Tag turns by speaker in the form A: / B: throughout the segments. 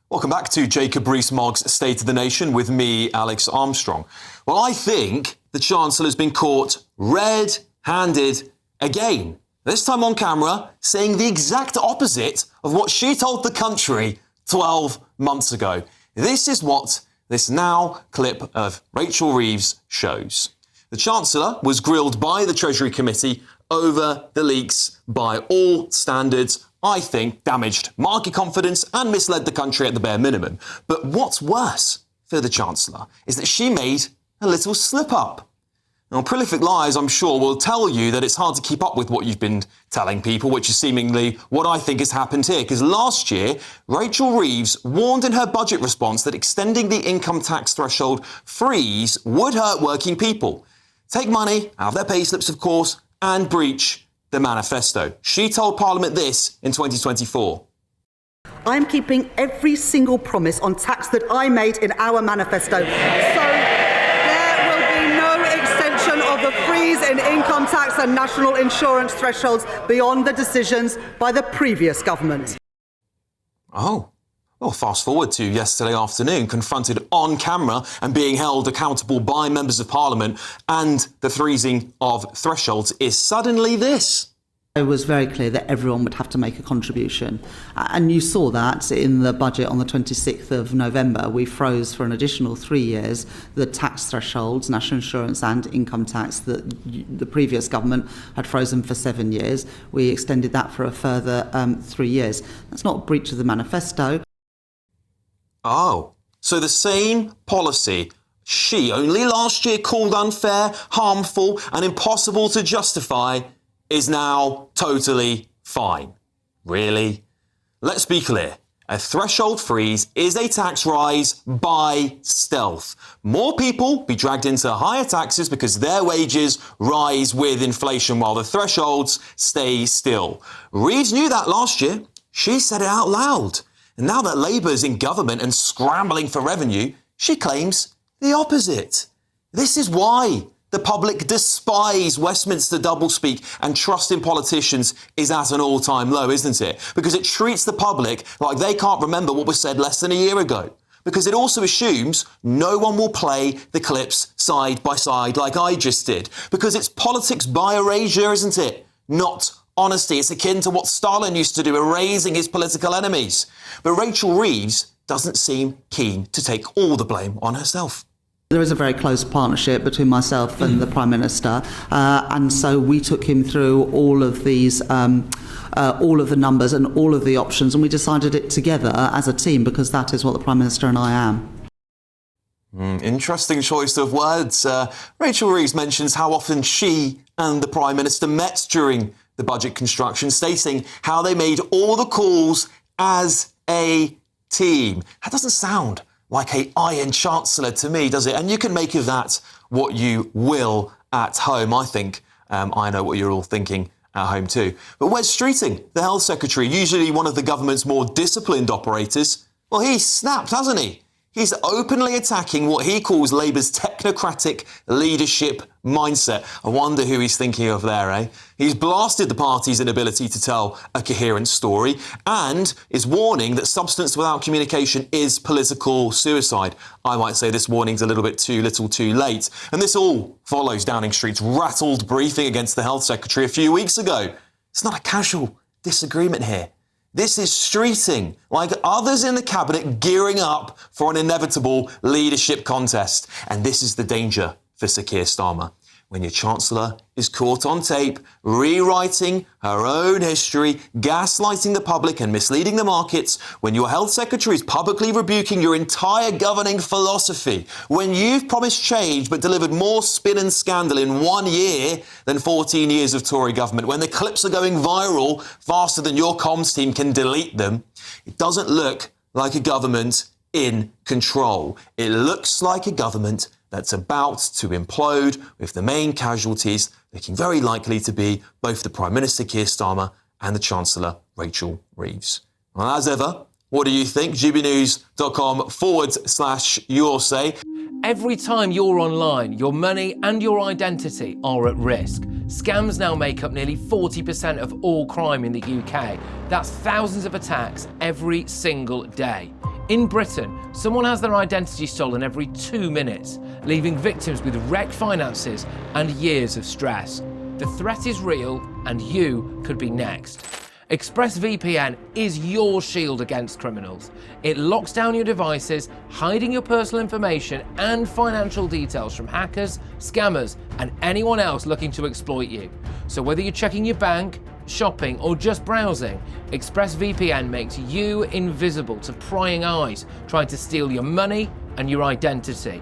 A: Welcome back to Jacob Rees-Mogg's State of the Nation with me, Alex Armstrong. Well, I think the Chancellor's been caught red-handed again. This time on camera, saying the exact opposite of what she told the country 12 months ago. This is what this now clip of Rachel Reeves shows. The Chancellor was grilled by the Treasury Committee over the leaks by all standards. I think damaged market confidence and misled the country at the bare minimum. But what's worse for the Chancellor is that she made a little slip-up. Now, prolific liars, I'm sure, will tell you that it's hard to keep up with what you've been telling people, which is seemingly what I think has happened here. Because last year, Rachel Reeves warned in her budget response that extending the income tax threshold freeze would hurt working people, take money out of their payslips, of course, and breach the manifesto. She told Parliament this in 2024.
B: I'm keeping every single promise on tax that I made in our manifesto. So there will be no extension of the freeze in income tax and national insurance thresholds beyond the decisions by the previous government.
A: Oh. Well, fast forward to yesterday afternoon, confronted on camera and being held accountable by members of Parliament, and the freezing of thresholds is suddenly this.
B: It was very clear that everyone would have to make a contribution. And you saw that in the budget on the 26th of November. We froze for an additional 3 years the tax thresholds, national insurance and income tax, that the previous government had frozen for 7 years. We extended that for a further 3 years. That's not a breach of the manifesto.
A: Oh, so the same policy she only last year called unfair, harmful and impossible to justify is now totally fine. Really? Let's be clear. A threshold freeze is a tax rise by stealth. More people be dragged into higher taxes because their wages rise with inflation while the thresholds stay still. Reeves knew that last year. She said it out loud. And now that Labour's in government and scrambling for revenue, she claims the opposite. This is why the public despise Westminster doublespeak and trust in politicians is at an all-time low, isn't it? Because it treats the public like they can't remember what was said less than a year ago. Because it also assumes no one will play the clips side by side like I just did. Because it's politics by erasure, isn't it? Not honesty. It's akin to what Stalin used to do, erasing his political enemies. But Rachel Reeves doesn't seem keen to take all the blame on herself.
B: There is a very close partnership between myself and the Prime Minister, and so we took him through all of these, all of the numbers and all of the options, and we decided it together as a team because that is what the Prime Minister and I am.
A: Interesting choice of words. Rachel Reeves mentions how often she and the Prime Minister met during the budget construction, stating how they made all the calls as a team. That doesn't sound like a iron Chancellor to me, does it? And you can make of that what you will at home. I think I know what you're all thinking at home too. But Wes Streeting, the Health Secretary, usually one of the government's more disciplined operators, well, he's snapped, hasn't he? He's openly attacking what he calls Labour's technocratic leadership mindset. I wonder who he's thinking of there, eh? He's blasted the party's inability to tell a coherent story and is warning that substance without communication is political suicide. I might say this warning's a little bit too little too late. And this all follows Downing Street's rattled briefing against the Health Secretary a few weeks ago. It's not a casual disagreement here. This is Streeting, like others in the cabinet, gearing up for an inevitable leadership contest. And this is the danger for Sir Keir Starmer. When your Chancellor is caught on tape, rewriting her own history, gaslighting the public and misleading the markets, when your Health Secretary is publicly rebuking your entire governing philosophy, when you've promised change but delivered more spin and scandal in 1 year than 14 years of Tory government, when the clips are going viral faster than your comms team can delete them, it doesn't look like a government in control. It looks like a government that's about to implode, with the main casualties looking very likely to be both the Prime Minister Keir Starmer and the Chancellor Rachel Reeves. Well, as ever, what do you think? gbnews.com/your say.
C: Every time you're online, your money and your identity are at risk. Scams now make up nearly 40% of all crime in the UK. That's thousands of attacks every single day. In Britain, someone has their identity stolen every 2 minutes, leaving victims with wrecked finances and years of stress. The threat is real, and you could be next. ExpressVPN is your shield against criminals. It locks down your devices, hiding your personal information and financial details from hackers, scammers, and anyone else looking to exploit you. So whether you're checking your bank, shopping, or just browsing, ExpressVPN makes you invisible to prying eyes trying to steal your money and your identity.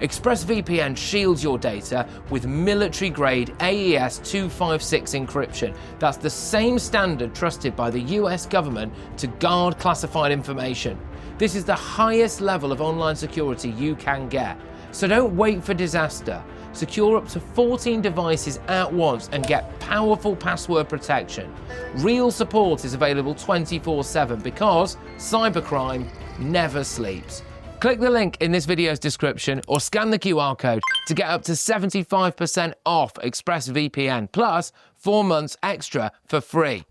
C: ExpressVPN shields your data with military-grade AES 256 encryption. That's the same standard trusted by the US government to guard classified information. This is the highest level of online security you can get. So don't wait for disaster. Secure up to 14 devices at once and get powerful password protection. Real support is available 24/7 because cybercrime never sleeps. Click the link in this video's description or scan the QR code to get up to 75% off ExpressVPN plus 4 months extra for free.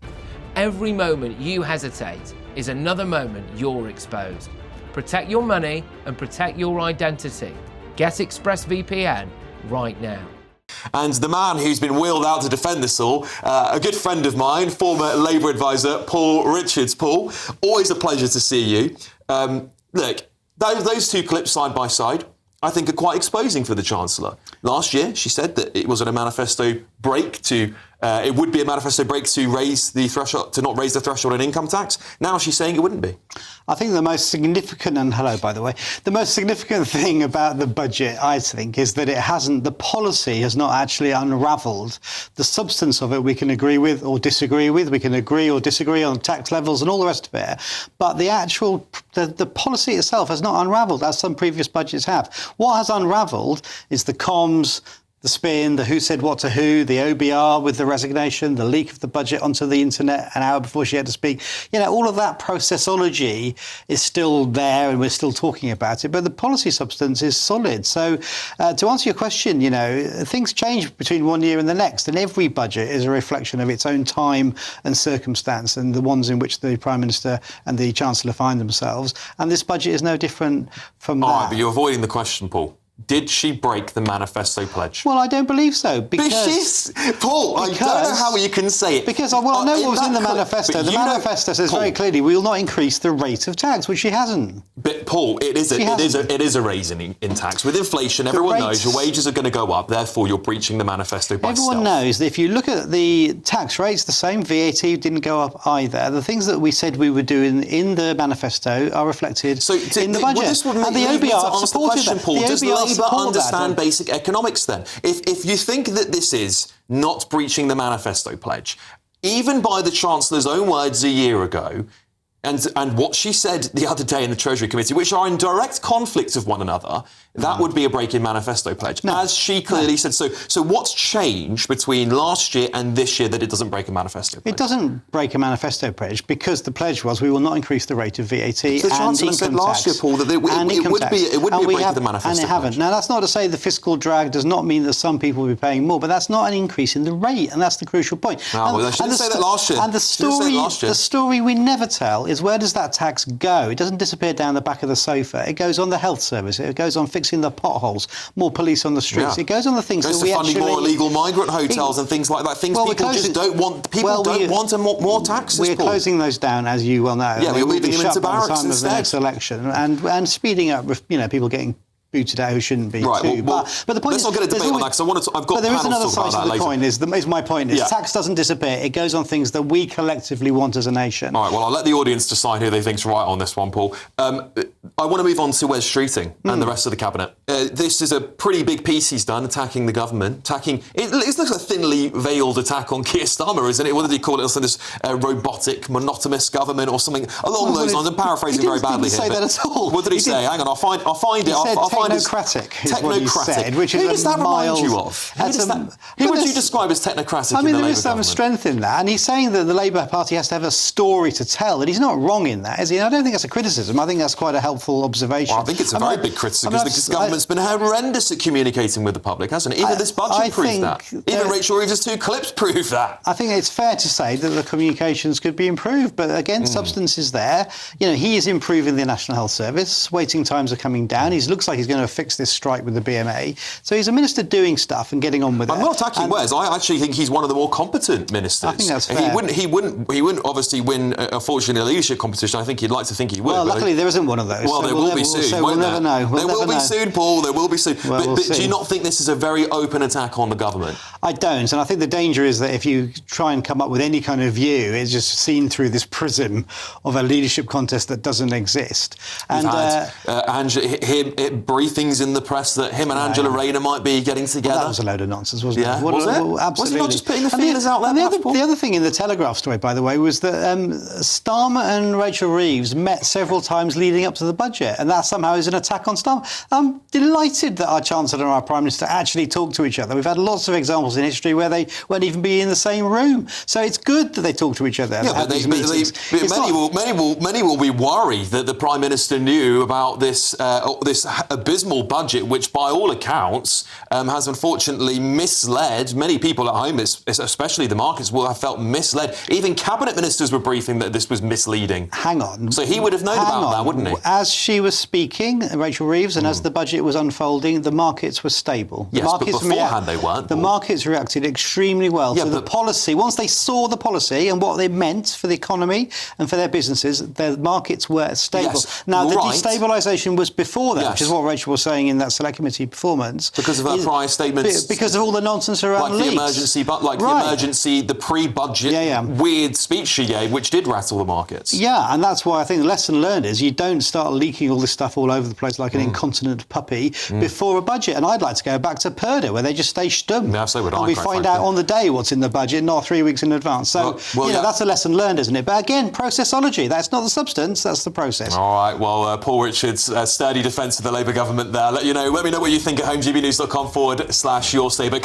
C: Every moment you hesitate is another moment you're exposed. Protect your money and protect your identity. Get ExpressVPN right now.
A: And the man who's been wheeled out to defend this all, a good friend of mine, former Labour advisor, Paul Richards. Paul, always a pleasure to see you. Look, those two clips side by side, I think, are quite exposing for the Chancellor. Last year, she said that it wasn't a manifesto break it would be a manifesto break to raise the threshold, to not raise the threshold in income tax. Now she's saying it wouldn't be.
D: I think the most significant, and hello, by the way, the most significant thing about the budget, I think, is that the policy has not actually unravelled. The substance of it we can agree with or disagree with. We can agree or disagree on tax levels and all the rest of it. But the policy itself has not unravelled, as some previous budgets have. What has unravelled is the comms, the spin, the who said what to who, the OBR with the resignation, the leak of the budget onto the internet an hour before she had to speak. All of that processology is still there and we're still talking about it, but the policy substance is solid. So to answer your question, things change between one year and the next, and every budget is a reflection of its own time and circumstance and the ones in which the Prime Minister and the Chancellor find themselves. And this budget is no different from that.
A: All right, but you're avoiding the question, Paul. Did she break the manifesto pledge?
D: Well, I don't believe so.
A: Paul, I don't know how you can say it.
D: Because, I know what was in the manifesto. The manifesto says very clearly we will not increase the rate of tax, which she hasn't.
A: But, Paul, it is a raise in tax. With inflation, everyone knows your wages are going to go up, therefore you're breaching the manifesto by
D: Everyone knows that if you look at the tax rates, the same VAT didn't go up either. The things that we said we would do in the manifesto are reflected in the budget.
A: And the OBR supported that. Paul, does Labour understand basic economics then? If you think that this is not breaching the manifesto pledge, even by the Chancellor's own words a year ago, and what she said the other day in the Treasury Committee, which are in direct conflict of one another, that would be a break in manifesto pledge, as she clearly said. So what's changed between last year and this year that it doesn't break a manifesto pledge?
D: It doesn't break a manifesto pledge because the pledge was we will not increase the rate of VAT and income tax. The
A: Chancellor said last year, Paul, that it would be a break of the manifesto
D: and it haven't.
A: pledge.
D: Now, that's not to say the fiscal drag does not mean that some people will be paying more, but that's not an increase in the rate, and that's the crucial point.
A: No, she didn't say that last year.
D: And the story we never tell is where does that tax go? It doesn't disappear down the back of the sofa. It goes on the health service. It goes on fixing the potholes, more police on the streets. It goes on the things that we actually...
A: funding more illegal migrant hotels and things like that. People just don't want. People don't want more taxes.
D: We're closing those down, as you well know.
A: Yeah, we're moving them into barracks
D: by the time of the next election, and speeding up with people getting booted out who shouldn't be too. But the point
A: let's not get a debate on that because I've got
D: there is another
A: panels to talk
D: side
A: about
D: to the coin. Is my point is tax doesn't disappear. It goes on things that we collectively want as a nation.
A: All right. Well, I'll let the audience decide who they think's right on this one, Paul. I want to move on to Wes Streeting and the rest of the cabinet. This is a pretty big piece he's done, attacking the government, it looks like a thinly veiled attack on Keir Starmer, isn't it? What did he call it? This robotic, monotonous government or something along those lines. I'm paraphrasing very badly here.
D: He didn't say that at all.
A: What did he say? Hang on, I'll find it. I'll find
D: technocratic is what he said, which
A: Who
D: is
A: does that
D: mild...
A: remind you of? Who would you describe as technocratic
D: I
A: in
D: mean,
A: the
D: there
A: Labour
D: is some
A: government?
D: strength in that, and he's saying that the Labour Party has to have a story to tell, and he's not wrong in that, is he? I don't think that's a criticism. I think that's quite a helpful observation.
A: Well, I think it's a very big criticism because this government's been horrendous at communicating with the public, hasn't it? Even this budget proves that. Even Rachel Reeves' 2 clips prove that.
D: I think it's fair to say that the communications could be improved, but again, substance is there. You know, he is improving the National Health Service. Waiting times are coming down. He looks like he's going to fix this strike with the BMA. So he's a minister doing stuff and getting on with it.
A: I'm not attacking Wes. I actually think he's one of the more competent ministers.
D: I think that's fair.
A: He wouldn't obviously win, unfortunately, a leadership competition. I think he'd like to think he would.
D: Well, luckily there isn't one of those.
A: Well, there will be soon.
D: So we'll never know.
A: There will be soon, Paul. There will be soon.
D: Well,
A: but do you not think this is a very open attack on the government?
D: I don't, and I think the danger is that if you try and come up with any kind of view, it's just seen through this prism of a leadership contest that doesn't exist. And
A: briefings in the press that him and Angela Rayner might be getting together.
D: That was a load of nonsense, wasn't it?
A: Was it?
D: Absolutely.
A: Was he not just putting the feelers out there?
D: The other thing in the Telegraph story, by the way, was that Starmer and Rachel Reeves met several times leading up to the budget, and that somehow is an attack on Starmer. I'm delighted that our Chancellor and our Prime Minister actually talk to each other. We've had lots of examples in history where they won't even be in the same room. So it's good that they talk to each other.
A: Yeah, but many will be worried that the Prime Minister knew about this abysmal budget, which by all accounts has unfortunately misled many people at home, especially the markets, will have felt misled. Even cabinet ministers were briefing that this was misleading.
D: Hang on.
A: So he would have known about that, wouldn't he?
D: As she was speaking, Rachel Reeves, and as the budget was unfolding, the markets were stable.
A: Yes, but beforehand they weren't.
D: The markets reacted extremely well to the policy. Once they saw the policy and what it meant for the economy and for their businesses, their markets were stable.
A: Yes,
D: now, the destabilisation was before that, which is what Rachel was saying in that Select Committee performance.
A: Because of her prior statements.
D: Because of all the nonsense around leaks.
A: The pre-budget weird speech she gave, which did rattle the markets.
D: Yeah, and that's why I think the lesson learned is you don't start leaking all this stuff all over the place like an incontinent puppy before a budget. And I'd like to go back to Purdah, where they just stay stum.
A: Yeah, so would
D: and we find out on the day what's in the budget, not 3 weeks in advance. So, that's a lesson learned, isn't it? But again, processology. That's not the substance, that's the process.
A: All right, well, Paul Richards, sturdy defence of the Labour government there. Let me know what you think at homegbnews.com/your stay. But